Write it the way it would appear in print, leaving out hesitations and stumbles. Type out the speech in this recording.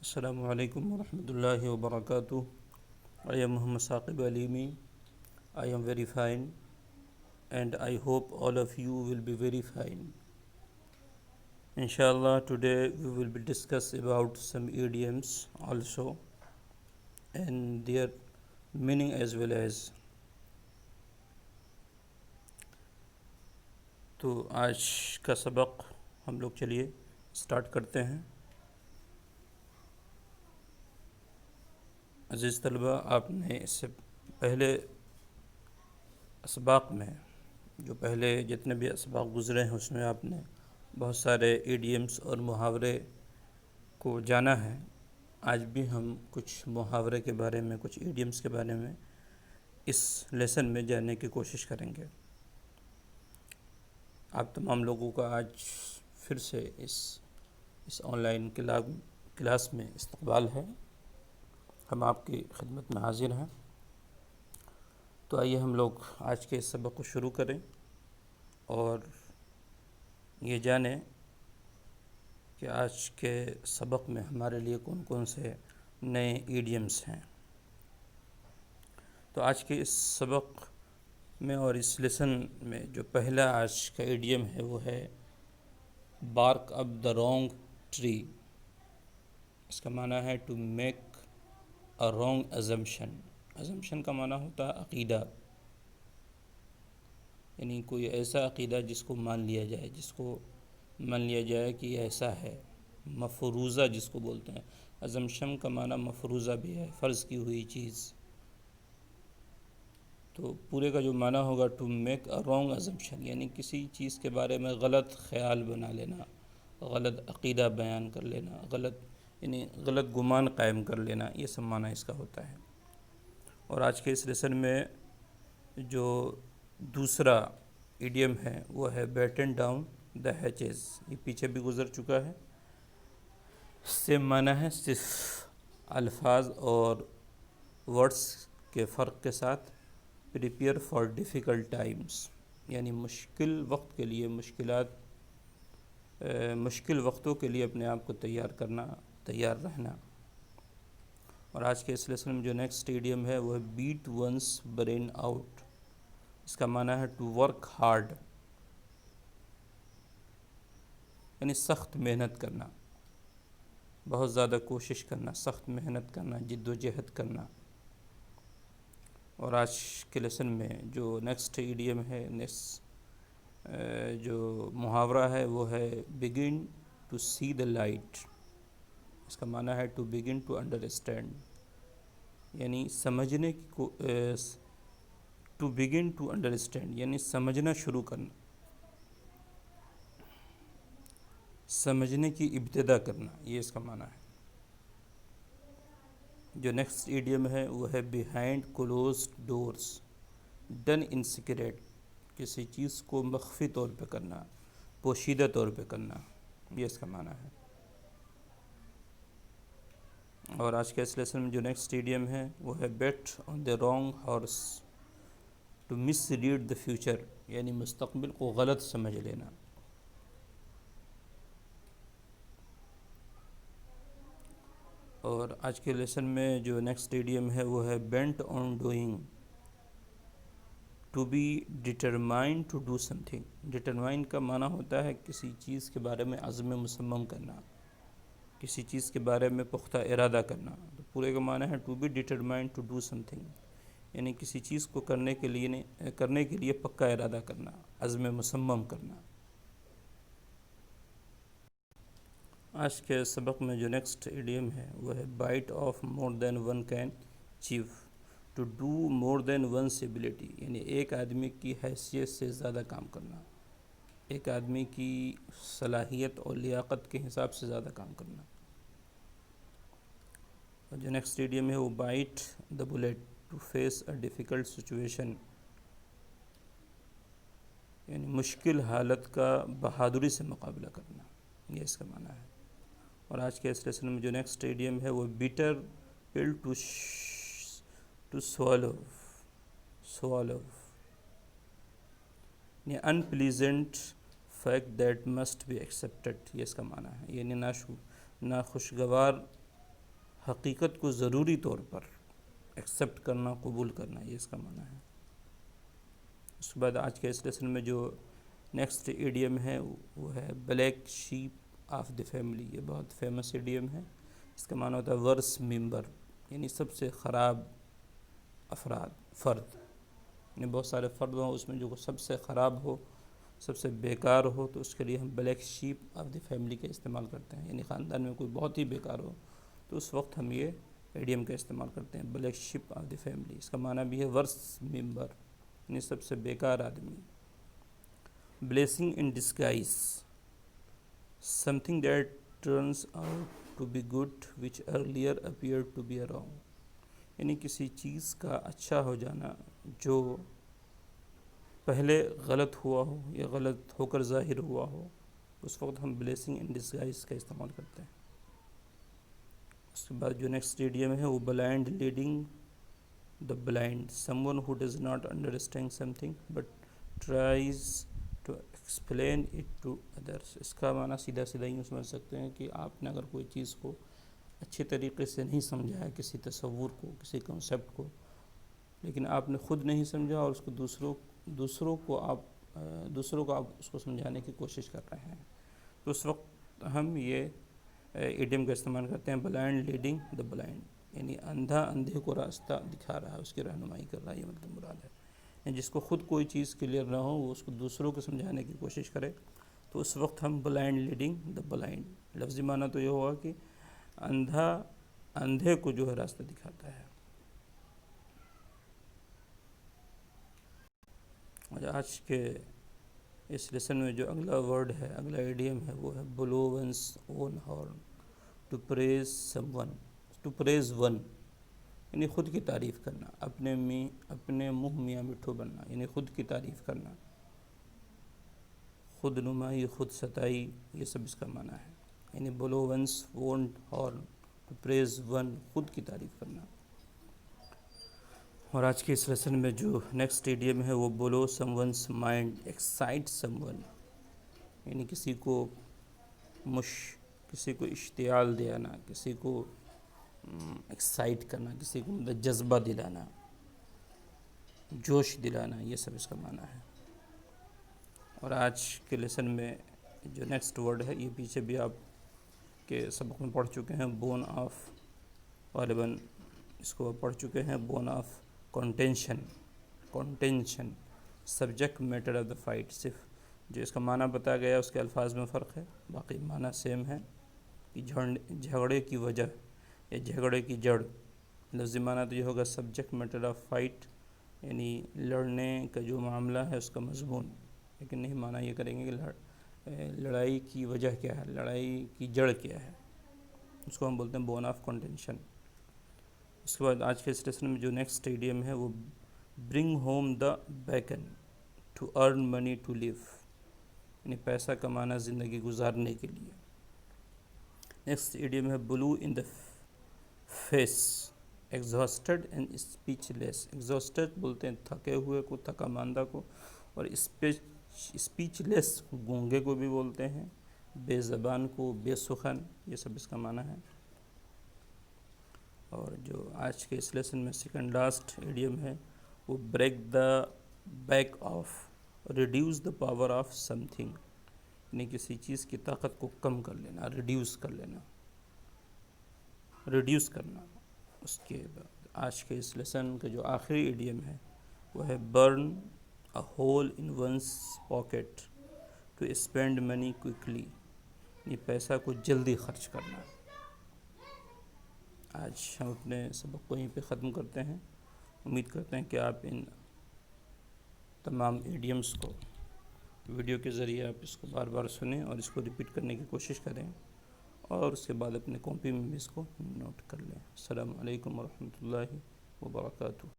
السلام علیکم ورحمۃ اللہ وبرکاتہ. I am Muhammad Saqib Alimi. I am very fine and I hope all of you will be very fine. Inshallah, today we will be discuss about some idioms also and their meaning as well as. تو آج کا سبق ہم لوگ چلیے start کرتے ہیں. عزیز طلبہ، آپ نے اس سے پہلے اسباق میں جو پہلے جتنے بھی اسباق گزرے ہیں اس میں آپ نے بہت سارے ایڈیمس اور محاورے کو جانا ہے. آج بھی ہم کچھ محاورے کے بارے میں، کچھ ایڈیمس کے بارے میں اس لیسن میں جاننے کی کوشش کریں گے. آپ تمام لوگوں کا آج پھر سے اس آن لائن کلاس میں استقبال ہے. ہم آپ کی خدمت میں حاضر ہیں. تو آئیے ہم لوگ آج کے اس سبق کو شروع کریں اور یہ جانیں کہ آج کے سبق میں ہمارے لیے کون کون سے نئے ایڈیمس ہیں. تو آج کے اس سبق میں اور اس لیسن میں جو پہلا آج کا ایڈیم ہے وہ ہے بارک اپ دا رانگ ٹری. اس کا معنی ہے to make a wrong assumption. Assumption کا معنی ہوتا ہے عقیدہ، یعنی کوئی ایسا عقیدہ جس کو مان لیا جائے کہ یہ ایسا ہے. مفروضہ جس کو بولتے ہیں. ازمپشن کا معنی مفروضہ بھی ہے، فرض کی ہوئی چیز. تو پورے کا جو معنی ہوگا to make a wrong assumption, یعنی کسی چیز کے بارے میں غلط خیال بنا لینا، غلط عقیدہ بیان کر لینا، غلط گمان قائم کر لینا. یہ سب معنی اس کا ہوتا ہے. اور آج کے اس لیسن میں جو دوسرا ایڈیم ہے وہ ہے بیٹن ڈاؤن دا ہیچز. یہ پیچھے بھی گزر چکا ہے. اس سے معنی ہے صرف الفاظ اور ورڈز کے فرق کے ساتھ پریپیئر فار ڈیفیکلٹ ٹائمز، یعنی مشکل وقتوں کے لیے اپنے آپ کو تیار رہنا. اور آج کے اس لیسن میں جو نیکسٹ ایڈیم ہے وہ ہے بیٹ ونس برین آؤٹ. اس کا معنی ہے ٹو ورک ہارڈ، یعنی سخت محنت کرنا، بہت زیادہ کوشش کرنا، سخت محنت کرنا، جد و جہد کرنا. اور آج کے لیسن میں جو نیکسٹ ایڈیم ہے، جو محاورہ ہے وہ ہے بگن ٹو سی دا لائٹ. اس کا معنی ہے ٹو بگن ٹو انڈرسٹینڈ، یعنی سمجھنے کی ٹو بگن ٹو انڈرسٹینڈ یعنی سمجھنا شروع کرنا، سمجھنے کی ابتدا کرنا. یہ اس کا معنی ہے. جو نیکسٹ ایڈیم ہے وہ ہے behind closed doors done in secret. کسی چیز کو مخفی طور پہ کرنا، پوشیدہ طور پہ کرنا. یہ اس کا معنی ہے. اور آج کے اس لیسن میں جو نیکسٹ ایڈیم ہے وہ ہے bet on the wrong horse to misread the future, یعنی مستقبل کو غلط سمجھ لینا. اور آج کے لیسن میں جو نیکسٹ ایڈیم ہے وہ ہے bent on doing to be determined to do something. Determined کا معنی ہوتا ہے کسی چیز کے بارے میں عزم مصمم کرنا، کسی چیز کے بارے میں پختہ ارادہ کرنا. تو پورے کا معنی ہے to be determined to do something, یعنی کسی چیز کو کرنے کے لیے پکا ارادہ کرنا، عزم مصمم کرنا. آج کے سبق میں جو نیکسٹ ایڈیم ہے وہ ہے bite off more than one can achieve to do more than one's ability, یعنی ایک آدمی کی حیثیت سے زیادہ کام کرنا، ایک آدمی کی صلاحیت اور لیاقت کے حساب سے زیادہ کام کرنا. اور جو نیکسٹ ایڈیم ہے وہ bite the bullet to face a difficult situation, یعنی مشکل حالت کا بہادری سے مقابلہ کرنا. یہ اس کا معنی ہے. اور آج کے اس لیسن میں جو نیکسٹ ایڈیم ہے وہ بیٹر پل ٹو سوالو، یعنی unpleasant fact that must be accepted. یہ اس کا معنی ہے. یعنی ناخوشگوار حقیقت کو ضروری طور پر ایکسیپٹ کرنا، قبول کرنا، یہ اس کا معنی ہے۔ اس کے بعد آج کے اس لیسن میں جو نیکسٹ ایڈیم ہے وہ ہے black sheep of the family. یہ بہت فیمس ایڈیم ہے، اس کا معنی ہوتا ہے ورس ممبر، یعنی سب سے خراب فرد، یعنی بہت سارے فرد ہوں، اس میں جو سب سے خراب ہو، سب سے بیکار ہو، تو اس کے لیے ہم black sheep of the family کا استعمال کرتے ہیں۔ یعنی خاندان میں کوئی بہت ہی بیکار ہو تو اس وقت ہم یہ ایڈیم کا استعمال کرتے ہیں، black sheep of the family. اس کا معنی بھی ہے ورس ممبر، یعنی سب سے بیکار آدمی۔ Blessing in disguise, something that turns out to be good which earlier appear to be wrong, یعنی کسی چیز کا اچھا ہو جانا جو پہلے غلط ہوا ہو یا غلط ہو کر ظاہر ہوا ہو، اس وقت ہم بلیسنگ ان ڈسگائز کا استعمال کرتے ہیں۔ اس کے بعد جو نیکسٹ ایڈیم ہے وہ blind leading the blind, someone who does not understand something but tries to explain it to others. اس کا معنی سیدھا یوں سمجھ سکتے ہیں کہ آپ نے اگر کوئی چیز کو اچھے طریقے سے نہیں سمجھا ہے، کسی تصور کو، کسی کنسیپٹ کو، لیکن آپ نے خود نہیں سمجھا اور اس کو دوسروں کو آپ اس کو سمجھانے کی کوشش کر رہے ہیں، تو اس وقت ہم یہ ایڈیم کا استعمال کرتے ہیں، بلائنڈ لیڈنگ دا بلائنڈ، یعنی اندھا اندھے کو راستہ دکھا رہا ہے، اس کی رہنمائی کر رہا ہے، یہ مطلب مراد ہے۔ یعنی جس کو خود کوئی چیز کلیئر نہ ہو، وہ اس کو دوسروں کو سمجھانے کی کوشش کرے، تو اس وقت ہم بلائنڈ لیڈنگ دا بلائنڈ، لفظی معنی تو یہ ہوگا کہ اندھا اندھے کو جو ہے راستہ دکھاتا ہے۔ اور آج کے اس لیسن میں جو اگلا ورڈ ہے، اگلا ایڈیم ہے، وہ ہے blow one's own horn, to praise someone, to praise one, یعنی خود کی تعریف کرنا، اپنے منہ میاں مٹھو بننا، یعنی خود کی تعریف کرنا، خود نمائی، خود ستائی، یہ سب اس کا معنی ہے۔ یعنی blow one's own horn, to praise one, خود کی تعریف کرنا۔ اور آج کے اس لیسن میں جو نیکسٹ ایڈیم ہے وہ blow someone's mind, excite someone, یعنی کسی کو اشتعال دینا، کسی کو ایکسائٹ کرنا، کسی کو جذبہ دلانا، جوش دلانا، یہ سب اس کا معنی ہے۔ اور آج کے لیسن میں جو نیکسٹ ورڈ ہے، یہ پیچھے بھی آپ کے سبق میں پڑھ چکے ہیں، بون آف، غالباً اس کو پڑھ چکے ہیں، bone of contention, subject matter of the fight, صرف جو اس کا معنی بتایا گیا اس کے الفاظ میں فرق ہے، باقی معنی سیم ہے، کہ جھگڑے کی وجہ یا جھگڑے کی جڑ، لفظی معنی تو یہ ہوگا سبجیکٹ میٹر آف فائٹ، یعنی لڑنے کا جو معاملہ ہے اس کا مضمون، لیکن نہیں معنی یہ کریں گے کہ لڑائی کی وجہ کیا ہے، لڑائی کی جڑ کیا ہے، اس کو ہم بولتے ہیں بون آف کنٹینشن۔ اس کے بعد آج کے اس لیسن میں جو نیکسٹ ایڈیم ہے وہ bring home the bacon, to earn money to live, یعنی پیسہ کمانا زندگی گزارنے کے لیے۔ نیکسٹ ایڈیم ہے blow in the face, exhausted and speechless, exhausted بولتے ہیں تھکے ہوئے کو، تھکا ماندہ کو، اور اسپیچ لیس گونگے کو بھی بولتے ہیں، بے زبان کو، بے سخن، یہ سب اس کا معنی ہے۔ اور جو آج کے اس لیسن میں سیکنڈ لاسٹ ایڈیم ہے وہ break the back of, reduce the power of some thing, یعنی کسی چیز کی طاقت کو کم کر لینا، ریڈیوس کرنا۔ اس کے بعد آج کے اس لیسن کا جو آخری ایڈیم ہے وہ ہے burn a hole in one's pocket, to spend money quickly, یعنی پیسہ کو جلدی خرچ کرنا۔ آج ہم اپنے سبق کو یہیں پہ ختم کرتے ہیں، امید کرتے ہیں کہ آپ ان تمام ایڈیمز کو ویڈیو کے ذریعے آپ اس کو بار بار سنیں اور اس کو ریپیٹ کرنے کی کوشش کریں، اور اس کے بعد اپنے کاپی میں بھی اس کو نوٹ کر لیں۔ السلام علیکم ورحمۃ اللہ وبرکاتہ۔